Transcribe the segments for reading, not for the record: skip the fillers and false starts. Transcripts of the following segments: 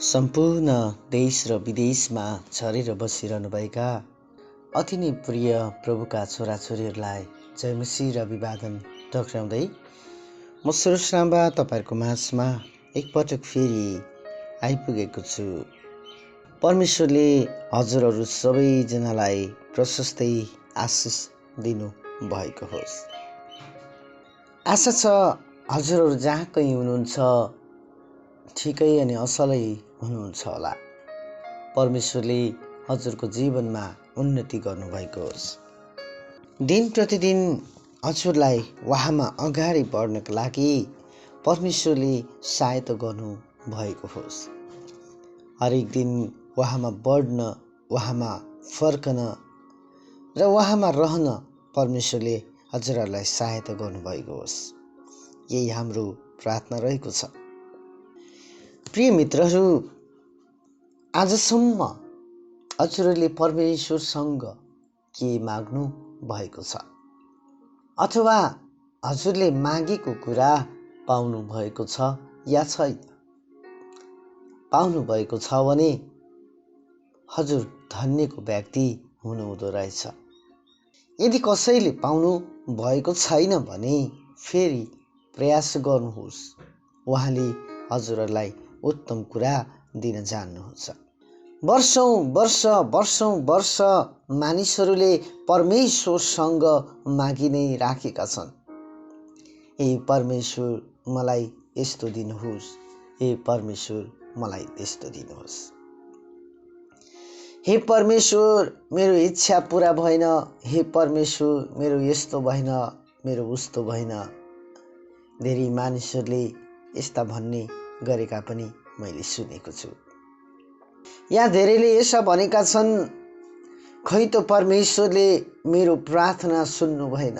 सम्पूर्ण देश र विदेशमा छरेर बसिरहनुभएका अति नै प्रिय प्रभुका छोराछोरीहरूलाई जय मसीह र अभिवादन टक्राउँदै म सुरेश लाम्बा तपाईँहरूको माझमा एकपटक फेरि आइपुगेको छु। परमेश्वरले हजुरहरू सबैजनालाई प्रशस्तै आशिष दिनु भएको होस्। आशा छ हजुरहरू जहाँ कहीँ हुनुहुन्छ ठिकै अनि असलै हुनुहुन्छ होला। परमेश्वरले हजुरको जीवनमा उन्नति गर्नुभएको होस्। दिन प्रतिदिन हजुरलाई उहाँमा अगाडि बढ्नको लागि परमेश्वरले सहायता गर्नु भएको होस्। हरेक दिन उहाँमा बढ्न, उहाँमा फर्कन र उहाँमा रहन परमेश्वरले हजुरहरूलाई सहायता गर्नुभएको होस्। यही हाम्रो प्रार्थना रहेको छ। प्रिय मित्रहरू, आजसम्म हजुरहरूले परमेश्वरसँग के माग्नु भएको छ अथवा हजुरले मागेको कुरा पाउनु भएको छ या छैन? पाउनु भएको छ भने हजुर धन्यको व्यक्ति हुनुहुँदो रहेछ। यदि कसैले पाउनु भएको छैन भने फेरि प्रयास गर्नुहोस्। उहाँले हजुरहरूलाई उत्तम कुरा दिन जान्नुहुन्छ। वर्षौं वर्ष मानिसहरूले परमेश्वरसँग मागी नै राखेका छन्। हे परमेश्वर, मलाई यस्तो दिनुहोस्। हे परमेश्वर, मलाई त्यस्तो दिनुहोस्। हे परमेश्वर, मेरो इच्छा पूरा भएन। हे परमेश्वर, मेरो यस्तो भएन, मेरो उस्तो भएन। धेरै मानिसहरूले यस्ता भन्ने गरेका पनि मैले सुनेको छु। या धेरैले यसो भनेका छन्, खै त परमेश्वरले मेरो प्रार्थना सुन्नु भएन।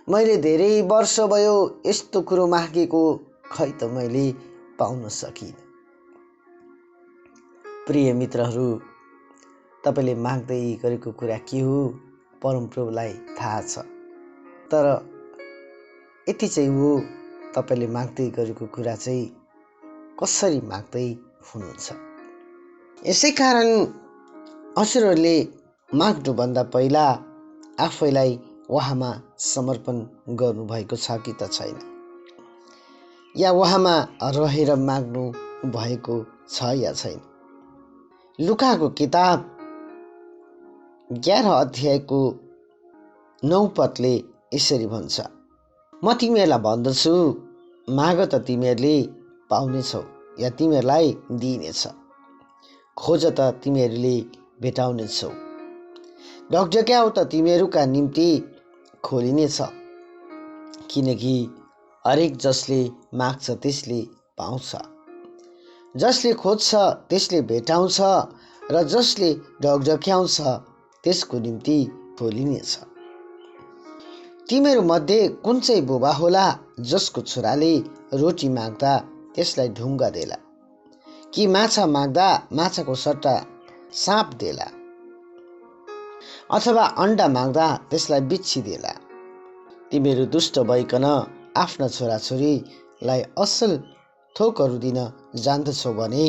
मैले धेरै वर्ष भयो यस्तो कुरो मागेको, खै त मैले पाउन सकिनँ। प्रिय मित्रहरू, तपाईँले माग्दै गरेको कुरा के हो परमप्रभुलाई थाहा छ। तर यति चाहिँ हो, तपाईँले माग्दै गरेको कुरा चाहिँ कसरी माग्दै हुनुहुन्छ। यसै कारण हजुरहरूले माग्नुभन्दा पहिला आफैलाई उहाँमा समर्पण गर्नुभएको छ कि त छैन, या उहाँमा रहेर माग्नु भएको छ या छैन। लुकाको किताब 11 अध्यायको 9 पदले यसरी भन्छ, म तिमीहरूलाई भन्दछु, माग त तिमीहरूले पाउनेछौ, या तिमीहरूलाई दिइनेछ। खोज त तिमीहरूले भेटाउनेछौ। ढकढक्याउ त तिमीहरूका निम्ति खोलिनेछ। किनकि हरेक जसले माग्छ त्यसले पाउँछ, जसले खोज्छ त्यसले भेटाउँछ, र जसले ढकढक्याउँछ त्यसको निम्ति खोलिनेछ। तिमीहरू मध्ये कुन चाहिँ बुबा होला जसको छोराले रोटी माग्दा त्यसलाई ढुङ्गा देला, कि माछा माग्दा माछाको सट्टा साँप देला, अथवा अन्डा माग्दा त्यसलाई बिच्छी देला? तिमीहरू दुष्ट भइकन आफ्ना छोराछोरीलाई असल थोकहरू दिन जान्दछौ भने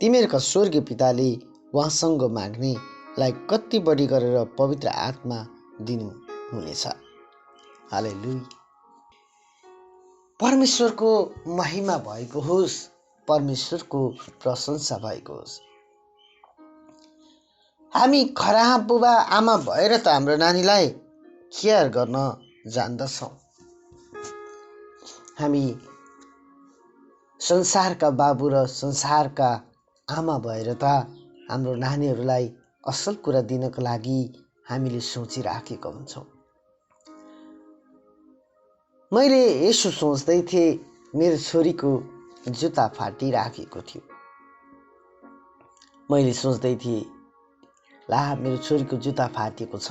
तिमीहरूका स्वर्गीय पिताले उहाँसँग माग्नेलाई कति बढी गरेर पवित्र आत्मा दिनुहुनेछ। हालेलुया। परमेश्वरको महिमा भएको होस्, परमेश्वरको प्रशंसा भएको होस्। हामी खराब बुबा आमा भएर त हाम्रो नानीलाई केयर गर्न जान्दछौँ। हामी संसारका बाबु र संसारका आमा भएर त हाम्रो नानीहरूलाई असल कुरा दिनको लागि हामीले सोचिराखेका हुन्छौँ। मैले यसो सोच्दै थिएँ, मेरो छोरीको जुत्ता फाटिराखेको थियो। मैले सोच्दै थिएँ, ला मेरो छोरीको जुत्ता फाटेको छ,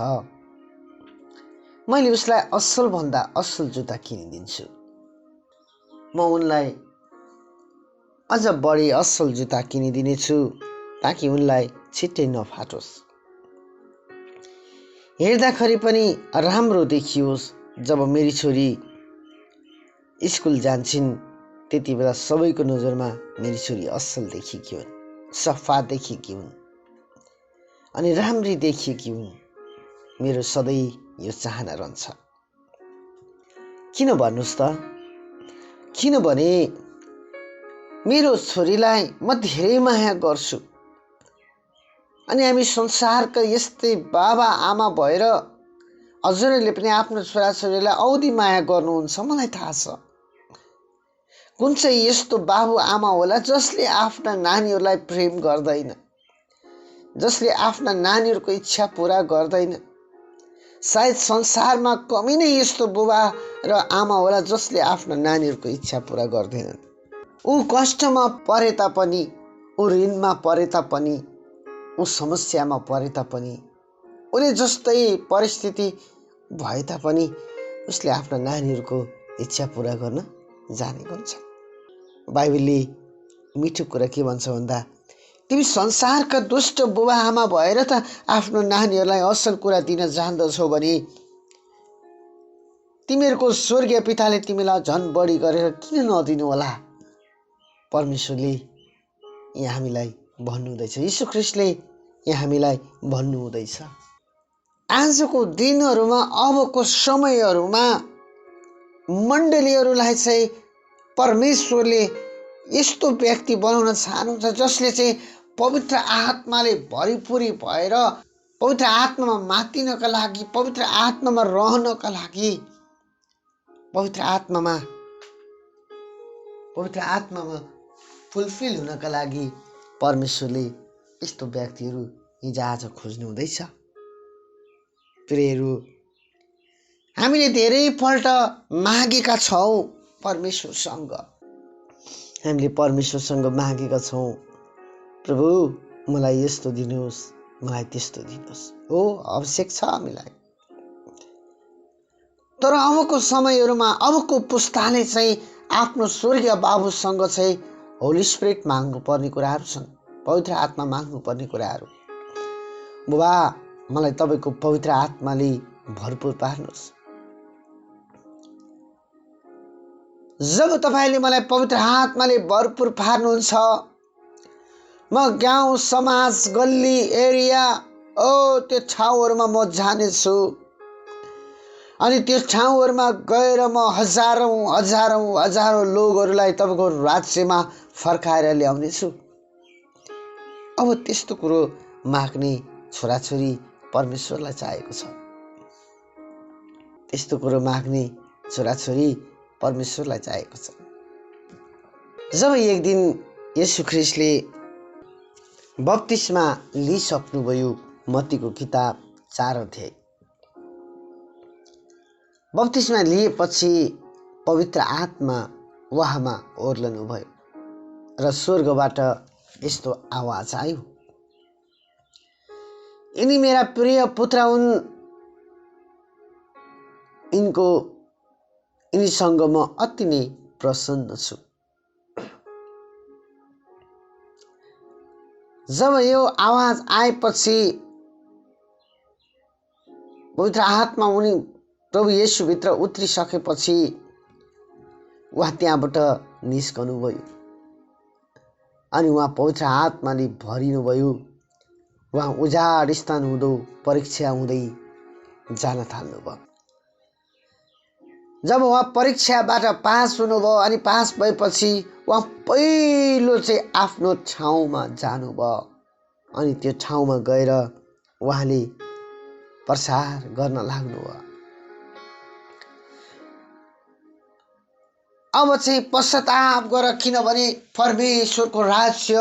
मैले उसलाई असलभन्दा असल जुत्ता किनिदिन्छु। म उनलाई अझ बढी असल जुत्ता किनिदिनेछु ताकि उनलाई छिट्टै नफाटोस्। हेर्दाखेरि पनि राम्रो देखियोस्। जब मेरी छोरी स्कुल जान्छन् त्यति बेला सबैको नजरमा मेरी छोरी असल देखिएकी हुन्, सफा देखिएकी हुन् अनि राम्री देखिएकी हुन्। मेरो सधैँ यो चाहना रहन्छ। किन भन्नुहोस् त? किनभने मेरो छोरीलाई म धेरै माया गर्छु अनि हामी संसारका यस्तै बाबा आमा भएर हजुरहरूले पनि आफ्नो छोराछोरीलाई औधी माया गर्नुहुन्छ। मलाई थाहा छ कुन चाहिँ यस्तो बाबु आमा होला जसले आफ्ना नानीहरूलाई प्रेम गर्दैन, जसले आफ्ना नानीहरूको इच्छा पूरा गर्दैन। सायद संसारमा कमी नै यस्तो बुबा र आमा होला जसले आफ्ना नानीहरूको इच्छा पूरा गर्दैनन्। ऊ कष्टमा परे तापनि, ऊ ऋणमा परे तापनि, ऊ समस्यामा परे तापनि, उसले जस्तै परिस्थिति भए तापनि उसले आफ्ना नानीहरूको इच्छा पूरा गर्न जानेको हुन्छ। बाइबलले मिठो कुरा के भन्छ भन्दा, तिमी संसारका दुष्ट बुबा आमा भएर त आफ्नो नानीहरूलाई असल कुरा दिन जान्दछौ भने तिमीहरूको स्वर्गीय पिताले तिमीलाई झन् बढी गरेर किन नदिनु होला? परमेश्वरले यहाँ हामीलाई भन्नुहुँदैछ, यीशु ख्रीष्टले यहाँ हामीलाई भन्नुहुँदैछ। आजको दिनहरूमा, अबको समयहरूमा मण्डलीहरूलाई चाहिँ परमेश्वरले यस्तो व्यक्ति बनाउन चाहनुहुन्छ जसले चाहिँ पवित्र आत्माले भरिपूरी भएर पवित्र आत्मामा मातिनका लागि, पवित्र आत्मामा रहनका लागि, पवित्र आत्मामा फुलफिल हुनका लागि परमेश्वरले यस्तो व्यक्तिहरू हिजो आज खोज्नु हुँदैछ। प्रियहरू, हामीले धेरैपल्ट मागेका छौँ परमेश्वरसँग। हामीले परमेश्वरसँग मागेका छौँ, प्रभु मलाई यस्तो दिनुहोस्, मलाई त्यस्तो दिनुहोस्। हो, आवश्यक छ हामीलाई। तर अबको समयहरूमा, अबको पुस्ताले चाहिँ आफ्नो स्वर्गीय बाबुसँग चाहिँ होली स्पिरिट माग्नु पर्ने कुराहरू छन्, पवित्र आत्मा माग्नु पर्ने कुराहरू। बुबा, मलाई तपाईँको पवित्र आत्माले भरपुर पार्नुहोस्। जब तपाईँले मलाई पवित्र आत्माले भरपुर पार्नुहुन्छ, म गाउँ समाज गल्ली एरिया त्यो ठाउँहरूमा म जानेछु अनि त्यो ठाउँहरूमा गएर म हजारौं लोकहरूलाई तपाईँको राज्यमा फर्काएर ल्याउनेछु। अब त्यस्तो कुरो माग्ने छोराछोरी परमेश्वरलाई चाहेको छ। त्यस्तो कुरो माग्ने छोराछोरी परमेश्वरलाई चाहेको छ। जब एक दिन येशू ख्रीष्टले बप्तिस्मा लिइसक्नुभयो, मत्तीको किताब 4 अध्याय। बप्तिस्मा लिएपछि पवित्र आत्मा उहाँमा ओर्लनु भयो र स्वर्गबाट यस्तो आवाज आयो, यिनी मेरा प्रिय पुत्र हुन्, यिनीसँग म अति नै प्रसन्न छु। जब यो आवाज आएपछि पवित्र आत्मा उनी प्रभु येशूभित्र उत्रिसकेपछि उहाँ त्यहाँबाट निस्कनुभयो अनि उहाँ पवित्र आत्माले भरिनुभयो। उहाँ उजाड स्थान हुँदो परीक्षा हुँदै जान थाल्नुभयो। जब उहाँ परीक्षाबाट पास हुनुभयो अनि पास भएपछि उहाँ पहिलो चाहिँ आफ्नो ठाउँमा जानुभयो अनि त्यो ठाउँमा गएर उहाँले प्रचार गर्न लाग्नुभयो। अब चाहिँ पश्चाताप गर, किनभने परमेश्वरको राज्य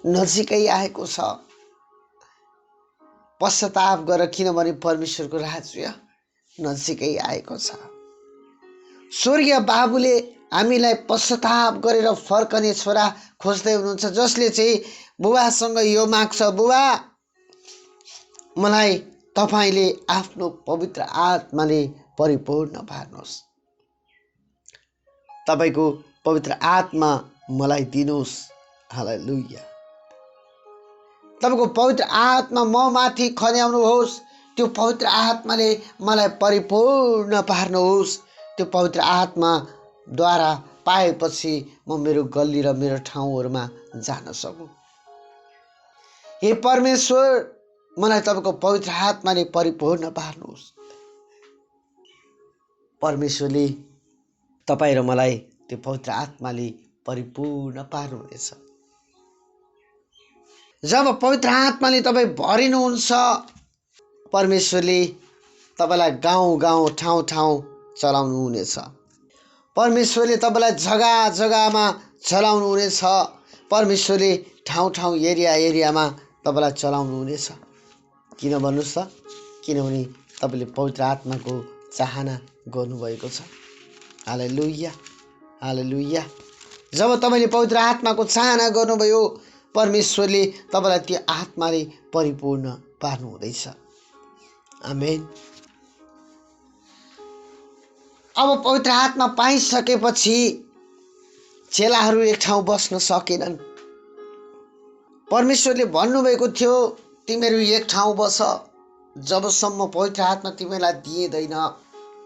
नजिकै आएको छ। पश्चाताप गर, किनभने परमेश्वरको राज्य नजिकै आएको छ। स्वर्गीय बाबुले हामीलाई पश्चाताप गरेर फर्कने छोरा खोज्दै हुनुहुन्छ, जसले चाहिँ बुबासँग यो माग्छ, बुबा मलाई तपाईले आफ्नो पवित्र आत्माले परिपूर्ण पार्नुहोस्, तपाईको पवित्र आत्मा मलाई दिनुहोस्। हालेलुया। तपाईको पवित्र आत्मा म माथि खन्याउनुहोस्। त्यो पवित्र आत्माले मलाई परिपूर्ण पार्नुहोस्। त्यो पवित्र आत्माद्वारा पाएपछि म मेरो गल्ली र मेरो ठाउँहरूमा जान सकूँ। हे परमेश्वर, मलाई तपाईँको पवित्र आत्माले परिपूर्ण पार्नुहोस्। परमेश्वरले तपाईँ र मलाई त्यो पवित्र आत्माले परिपूर्ण पार्नुहुनेछ। जब पवित्र आत्माले तपाईँ भरिनुहुन्छ, परमेश्वरले तपाईँलाई गाउँ गाउँ ठाउँ ठाउँ चलाउनु हुनेछ। परमेश्वरले तपाईँलाई जग्गा जग्गामा चलाउनु हुनेछ। परमेश्वरले ठाउँ ठाउँ एरिया एरियामा तपाईँलाई चलाउनु हुनेछ। किन भन्नुहोस् त? किनभने तपाईँले पवित्र आत्माको चाहना गर्नुभएको छ। हालेलुया, हालेलुया। जब तपाईँले पवित्र आत्माको चाहना गर्नुभयो, परमेश्वरले तपाईँलाई त्यो आत्माले परिपूर्ण पार्नुहुँदैछ। आमेन। अब पवित्र आत्मा पाइसकेपछि चेलाहरू एक ठाउँ बस्न सकेनन्। परमेश्वरले भन्नुभएको थियो, तिमीहरू एक ठाउँ बस, जबसम्म पवित्र आत्मा तिमीलाई दिइँदैन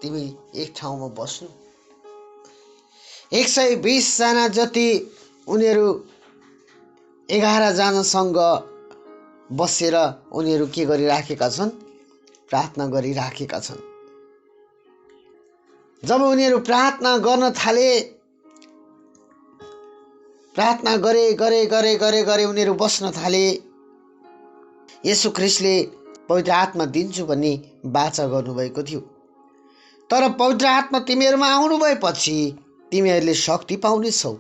तिमी एक ठाउँमा बस्नु। 120 जना जति उनीहरू 11 जनासँग बसेर उनीहरू के गरिराखेका छन्? प्रार्थना गरिराखेका छन्। जब उनीहरू प्रार्थना गर्न थाले, प्रार्थना गरे गरे गरे गरे गरे उनीहरू बस्न थाले, येशू ख्रीष्टले पवित्र आत्मा दिन्छु भन्ने वाचा गर्नुभएको थियो। तर पवित्र आत्मा तिमीहरूमा आउनु भएपछि तिमीहरूले शक्ति पाउनेछौ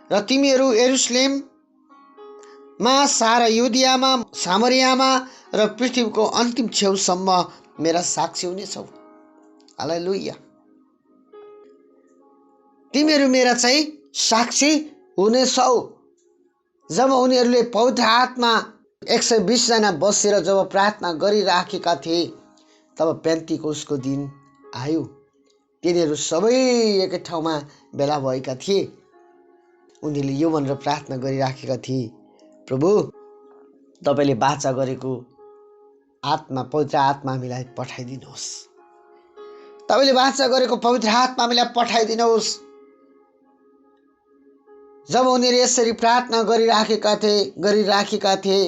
र तिमीहरू यरुशलेममा, सारा युदियामा, सामरियामा र पृथ्वीको अन्तिम छेउसम्म मेरा साक्षी हुनेछौ। हालेलुया। तिमीहरू मेरा चाहिँ साक्षी हुनेछौ। जब उनीहरूले पवित्र आत्मा 120 जना बसेर जब प्रार्थना गरिराखेका थिए, तब पेन्तिकोसको दिन आयो। तिनीहरू सबै एकै ठाउँमा भेला भएका थिए। उनीहरूले यो भनेर प्रार्थना गरिराखेका थिए, प्रभु, तपाईँले वाचा गरेको आत्मा, पवित्र आत्मा हामीलाई पठाइदिनुहोस्। तपाईँले वाचा गरेको पवित्र आत्मा हामीलाई पठाइदिनुहोस्। जब उनीहरू यसरी प्रार्थना गरिराखेका थिए,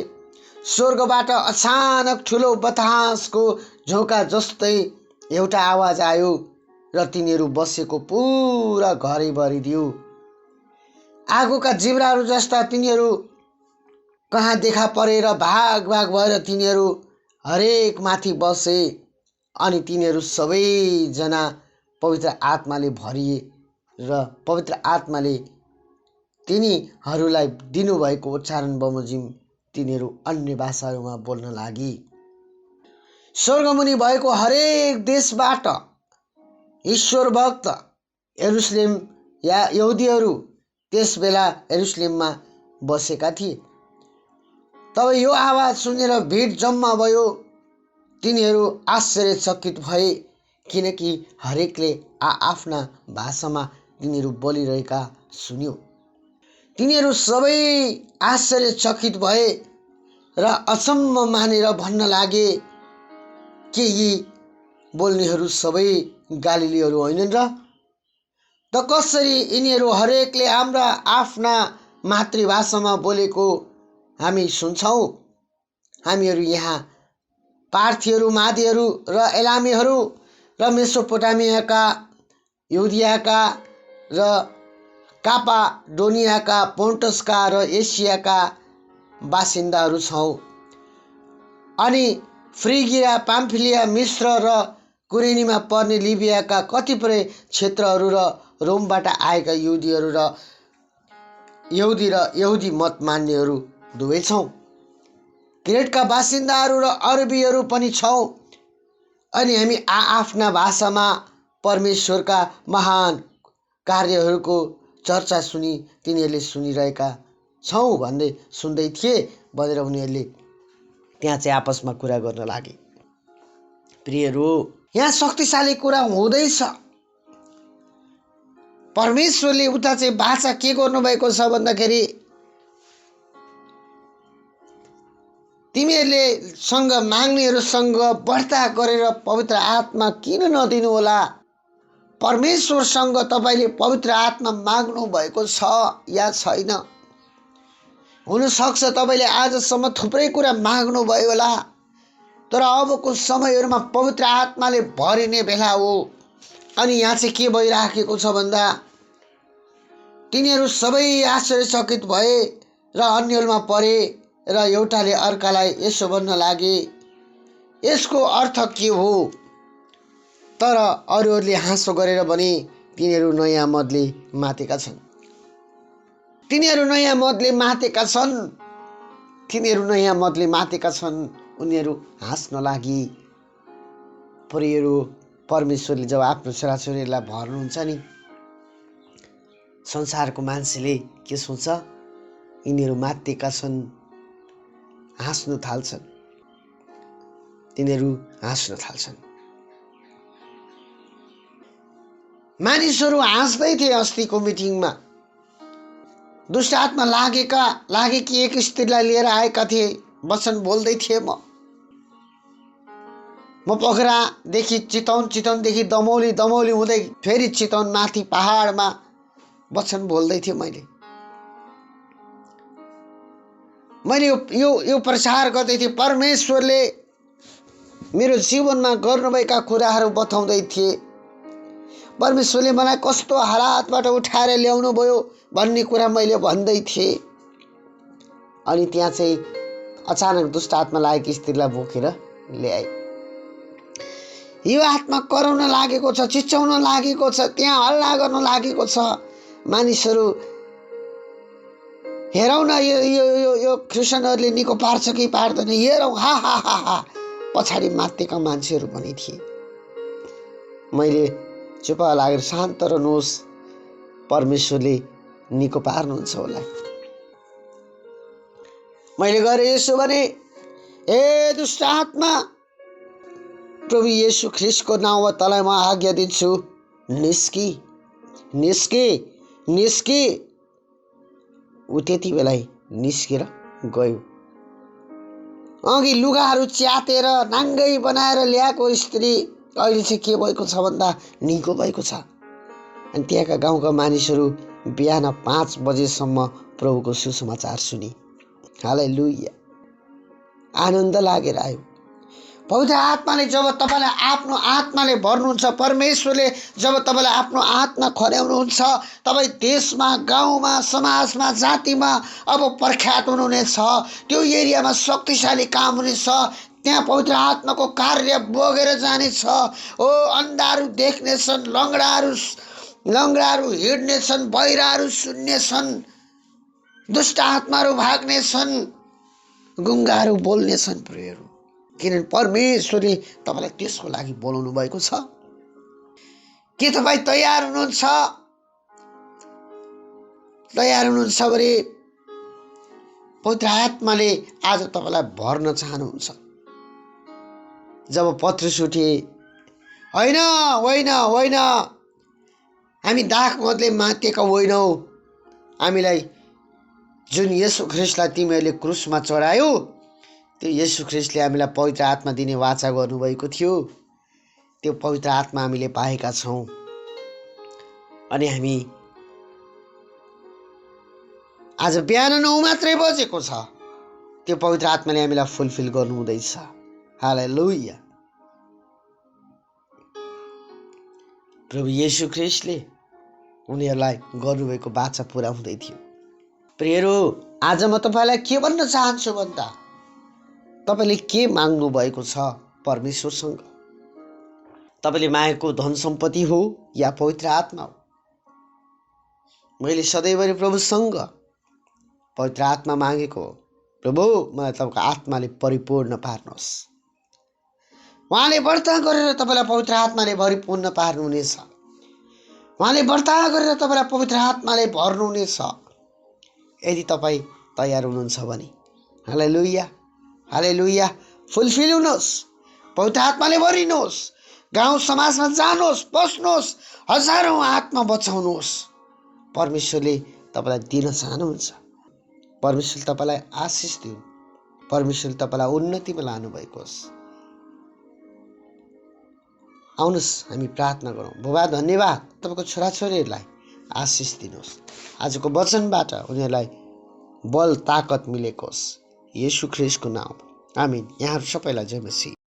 स्वर्गबाट अचानक ठुलो बतासको झोका जस्तै एउटा आवाज आयो र तिनीहरू बसेको पुरा घरै भरिदियो। आगोका जिब्राहरू जस्ता तिनीहरू कहाँ देखा परेर भाग भाग भएर तिनीहरू हरेक माथि बसे अनि तिनीहरू सबैजना पवित्र आत्माले भरिए र पवित्र आत्माले तिनीहरूलाई दिनुभएको उच्चारण बमोजिम तिनीहरू अन्य भाषाहरूमा बोल्न लागे। स्वर्गमुनि भएको हरेक देशबाट ईश्वर भक्त यरुशलेम या यहुदीहरू त्यस बेला यरुशलेममा बसेका थिए। तब यो आवाज सुनेर भिड जम्मा भयो। तिनीहरू आश्चर्यचकित भए, किनकि हरेकले आफ्ना भाषामा तिनीहरू बोलिरहेका सुन्यो। तिनीहरू सबै आश्चर्यचकित भए र अचम्म मानेर भन्न लागे, के यी बोल्नेहरू सबै गालिलीहरू होइनन् र? त कसरी यिनीहरू हरेकले हाम्रा आफ्ना मातृभाषामा बोलेको हामी सुन्छौँ? हामीहरू यहाँ पार्थीहरू, मादीहरू र एलामीहरू र मेसोपोटामियाका, युदियाका र कापाडोनियाका, पोन्टसका र एसियाका बासिन्दाहरू छौँ, अनि फ्रिगिया, पाम्फिलिया, मिस्र र कुरेनीमा पर्ने लिबियाका कतिपय क्षेत्रहरू र रोमबाट आएका यहुदी मत मान्नेहरू दुवै छौँ। क्रेटका बासिन्दाहरू र अरबीहरू पनि छौँ, अनि हामी आफ्ना भाषामा परमेश्वरका महान कार्यहरूको चर्चा सुनि तिनीहरूले सुनिरहेका छौँ भन्दै सुन्दै थिए भनेर उनीहरूले त्यहाँ चाहिँ आपसमा कुरा गर्न लागे। प्रियहरू, यहाँ शक्तिशाली कुरा हुँदैछ। परमेश्वरले उता चाहिँ भाषा के गर्नुभएको छ भन्दाखेरि, तिमीहरूले सँग माग्नेहरूसँग बढ्ता गरेर पवित्र आत्मा किन नदिनु होला? परमेश्वरसँग तपाईँले पवित्र आत्मा माग्नु भएको छ या छैन? हुनसक्छ तपाईँले आजसम्म थुप्रै कुरा माग्नुभयो होला, तर अबको समयहरूमा पवित्र आत्माले भरिने बेला हो। अनि यहाँ चाहिँ के भइराखेको छ भन्दा तिनीहरू सबै आश्चर्यचकित भए र अन्यलमा परे र एउटाले अर्कालाई यसो भन्न लागे, यसको अर्थ के हो? तर अरूहरूले हाँसो गरेर भने, तिनीहरू नयाँ मतले मातेका छन्। तिनीहरू नयाँ मतले मातेका छन्। तिनीहरू नयाँ मतले मातेका छन्। उनीहरू हाँस्न लागि। प्रियहरू, परमेश्वरले जब आफ्नो छोराछोरीलाई भर्नुहुन्छ नि, संसारको मान्छेले के सोच्छ? यिनीहरू मातेका छन्, हाँस्न थाल्छन्। तिनीहरू हाँस्न थाल्छन्। मानिसहरू हाँस्दै थिए। अस्तिको मिटिङमा दुष्ट आत्मा लागेकी एक स्त्रीलाई लिएर आएका थिए। वचन बोल्दै थिए। म पोखरादेखि चितवनदेखि दमौली हुँदै फेरि चितवन माथि पहाडमा वचन बोल्दै थिएँ। मैले यो प्रचार गर्दै थिएँ। परमेश्वरले मेरो जीवनमा गर्नुभएका कुराहरू बताउँदै थिए। परमेश्वरले मलाई कस्तो हालातबाट उठाएर ल्याउनु भयो भन्ने कुरा मैले भन्दै थिएँ। अनि त्यहाँ चाहिँ अचानक दुष्ट आत्मा लागेकी स्त्रीलाई बोकेर ल्याए। यो आत्मा कराउन लागेको छ, चिच्याउन लागेको छ, त्यहाँ हल्ला गर्न लागेको छ। मानिसहरू हेरौँ न यो क्रिस्चियनहरूले निको पार्छ कि पार्दैन, हेरौँ, हा हा हा हा। पछाडि मातेका मान्छेहरू पनि थिए। मैले चुप लागेर शान्त रहनुहोस्, परमेश्वरले निको पार्नुहुन्छ होला। मैले गरे यसो भने, ए दुष्ट आत्मा, प्रभु येशू ख्रिस्टको नाउँमा तँलाई म आज्ञा दिन्छु, निस्की निस्की निस्की। ऊ त्यति बेला निस्केर गयो। अघि लुगाहरू च्यातेर नाङ्गै बनाएर ल्याएको स्त्री अहिले चाहिँ के भएको छ भन्दा निको भएको छ। अनि त्यहाँका गाउँका मानिसहरू बिहान 5 बजेसम्म प्रभुको सुसमाचार सुने। हालेलुया। आनन्द लागेर आयो। पवित्र आत्माले जब तपाईँलाई आफ्नो आत्माले भर्नुहुन्छ, परमेश्वरले जब तपाईँलाई आफ्नो आत्मा खन्याउनुहुन्छ, तपाईँ देशमा, गाउँमा, समाजमा, जातिमा अब प्रख्यात हुनुहुनेछ। त्यो एरियामा शक्तिशाली काम हुनेछ। त्यहाँ पवित्र आत्माको कार्य बगेर जानेछ। ओ अन्धाहरू देख्नेछन्, लङ्गडाहरू हिँड्नेछन्, बहिराहरू सुन्नेछन्, दुष्ट आत्माहरू भाग्नेछन्, गुङ्गाहरू बोल्नेछन्। प्रियहरू, किनभने परमेश्वरले तपाईँलाई त्यसको लागि बोलाउनु भएको छ। के तपाईँ तयार हुनुहुन्छ? तयार हुनुहुन्छ भने पवित्र आत्माले आज तपाईँलाई भर्न चाहनुहुन्छ। जब पत्रुस उठे, होइन होइन होइन, हामी दाखमतले मातेका होइनौँ। हामीलाई जुन येशू ख्रिस्टलाई तिमीहरूले क्रुसमा चढायो, त्यो येशू ख्रिस्टले हामीलाई पवित्र आत्मा दिने वाचा गर्नुभएको थियो। त्यो पवित्र आत्मा हामीले पाएका छौँ। अनि हामी आज बिहान 9 मात्रै बजेको छ, त्यो पवित्र आत्माले हामीलाई फुलफिल गर्नुहुँदैछ। हालेलुया। प्रभु येशू ख्रिस्टले उनीहरूलाई गर्नुभएको वाचा पुरा हुँदै थियो। प्रियहरू, आज म तपाईँलाई के भन्न चाहन्छु भन्दा तपाईँले के माग्नु भएको छ परमेश्वरसँग? तपाईँले मागेको धन सम्पत्ति हो या पवित्र आत्मा हो? मैले सधैँभरि प्रभुसँग पवित्र आत्मा मागेको हो। प्रभु, मलाई तपाईँको आत्माले परिपूर्ण पार्नुहोस्। उहाँले व्रत गरेर तपाईँलाई पवित्र आत्माले परिपूर्ण पार्नुहुनेछ। उहाँले व्रत गरेर तपाईँलाई पवित्र आत्माले भर्नुहुनेछ, यदि तपाईँ तयार हुनुहुन्छ भने। हालेलुया, हालेलुया। फुलफिल हुनुहोस्, पवित्र आत्माले भरिनुहोस्, गाउँ समाजमा जानुहोस्, बस्नुहोस्, हजारौँ आत्मा बचाउनुहोस्। परमेश्वरले तपाईँलाई दिन चाहनुहुन्छ। परमेश्वरले तपाईँलाई आशिष दिउन्। परमेश्वरले तपाईँलाई उन्नतिमा लानुभएको होस्। आउनुहोस् हामी प्रार्थना गरौँ। बुबा धन्यवाद, तपाईँको छोराछोरीहरूलाई आशिष दिनुहोस्। आजको वचनबाट उनीहरूलाई बल ताकत मिलेको होस्। येशू ख्रीष्टको नाम, आमिन। यहाँहरू सबैलाई जय मसीह।